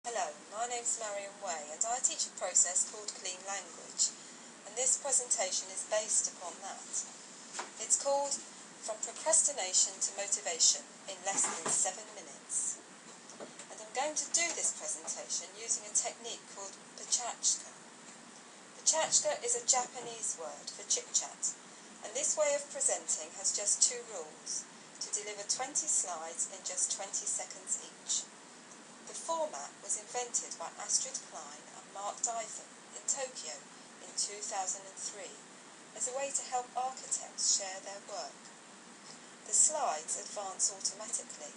Hello, my name's Marion Way and I teach a process called Clean Language, and this presentation is based upon that. It's called From Procrastination to Motivation in Less than 7 minutes. And I'm going to do this presentation using a technique called pachachka. Pachachka is a Japanese word for chit-chat, and this way of presenting has just 2 rules: to deliver 20 slides in just 20 seconds each. The format was invented by Astrid Klein and Mark Dytham in Tokyo in 2003 as a way to help architects share their work. The slides advance automatically,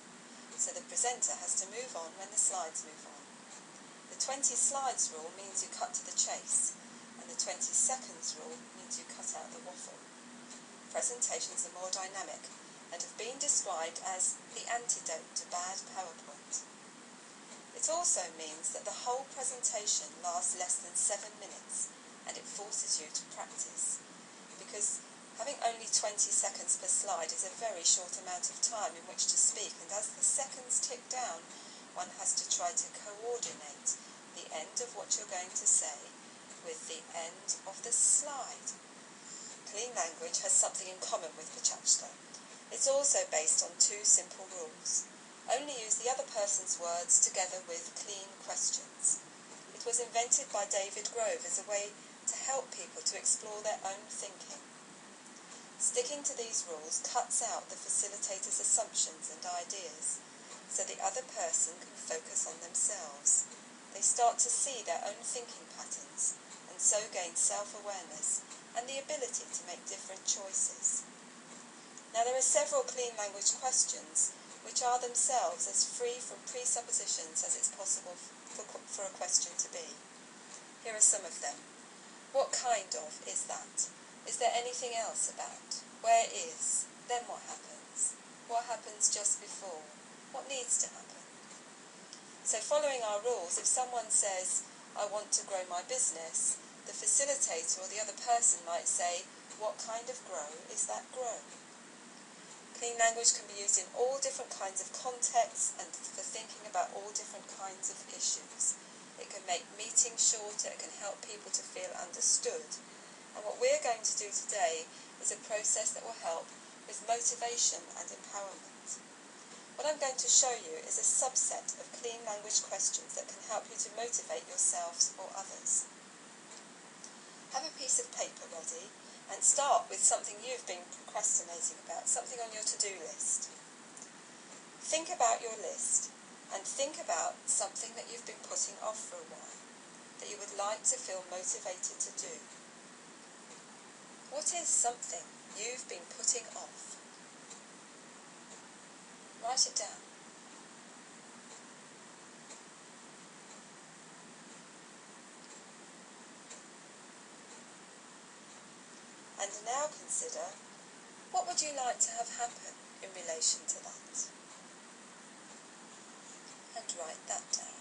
so the presenter has to move on when the slides move on. The 20 slides rule means you cut to the chase, and the 20 seconds rule means you cut out the waffle. Presentations are more dynamic and have been described as the antidote to bad PowerPoint. It also means that the whole presentation lasts less than 7 minutes, and it forces you to practice, because having only 20 seconds per slide is a very short amount of time in which to speak, and as the seconds tick down, one has to try to coordinate the end of what you're going to say with the end of the slide. Clean Language has something in common with pachachka. It's also based on 2 simple rules. Only use the other person's words together with clean questions. It was invented by David Grove as a way to help people to explore their own thinking. Sticking to these rules cuts out the facilitator's assumptions and ideas, so the other person can focus on themselves. They start to see their own thinking patterns, and so gain self-awareness and the ability to make different choices. Now, there are several clean language questions which are themselves as free from presuppositions as it's possible for a question to be. Here are some of them. What kind of is that? Is there anything else about? Where is? Then what happens? What happens just before? What needs to happen? So following our rules, if someone says, I want to grow my business, the facilitator or the other person might say, what kind of grow is that grow? Clean language can be used in all different kinds of contexts and for thinking about all different kinds of issues. It can make meetings shorter, it can help people to feel understood. And what we're going to do today is a process that will help with motivation and empowerment. What I'm going to show you is a subset of clean language questions that can help you to motivate yourselves or others. Have a piece of paper ready and start with something you've been procrastinating about, something on your to-do list. Think about your list and think about something that you've been putting off for a while, that you would like to feel motivated to do. What is something you've been putting off? Write it down. And now consider, what would you like to have happen in relation to that? And write that down.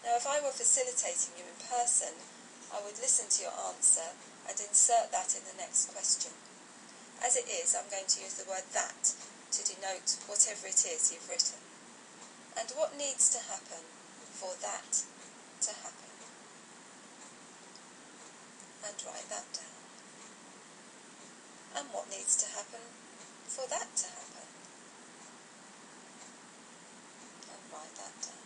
Now, if I were facilitating you in person, I would listen to your answer and insert that in the next question. As it is, I'm going to use the word that to denote whatever it is you've written. And what needs to happen for that to happen? And write that down. And what needs to happen for that to happen? And write that down.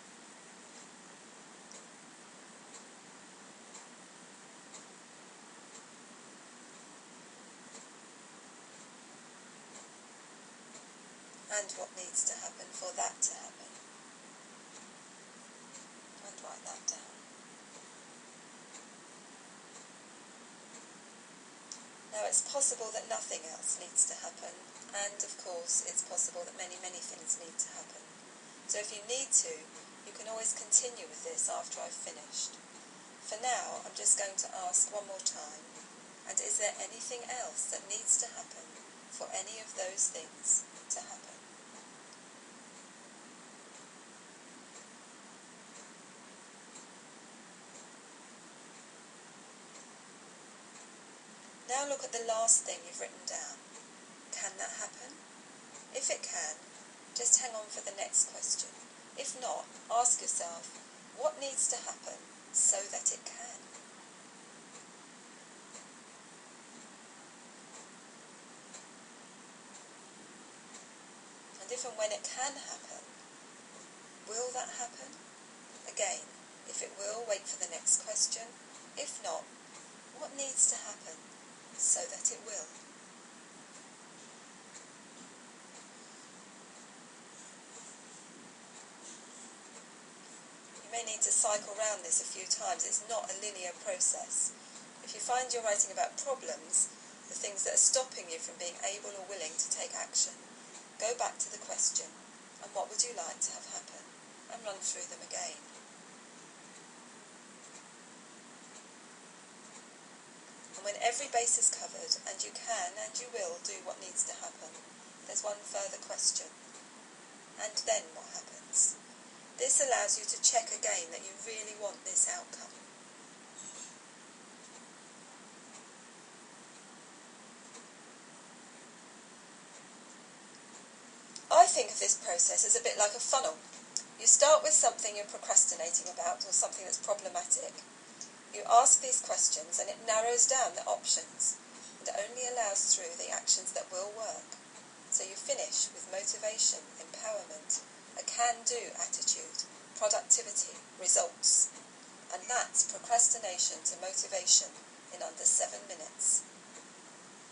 And what needs to happen for that to happen? And write that down. Now, it's possible that nothing else needs to happen, and of course it's possible that many things need to happen. So if you need to, you can always continue with this after I've finished. For now, I'm just going to ask one more time, and is there anything else that needs to happen for any of those things to happen? Now look at the last thing you've written down. Can that happen? If it can, just hang on for the next question. If not, ask yourself, what needs to happen so that it can? And if and when it can happen, will that happen? Again, if it will, wait for the next question. If not, what needs to happen so that it will? You may need to cycle round this a few times. It's not a linear process. If you find you're writing about problems, the things that are stopping you from being able or willing to take action, go back to the question, and what would you like to have happen? And run through them again. And when every base is covered, and you can and you will do what needs to happen, there's one further question. And then what happens? This allows you to check again that you really want this outcome. I think of this process as a bit like a funnel. You start with something you're procrastinating about or something that's problematic. You ask these questions and it narrows down the options and only allows through the actions that will work. So you finish with motivation, empowerment, a can-do attitude, productivity, results. And that's procrastination to motivation in under 7 minutes.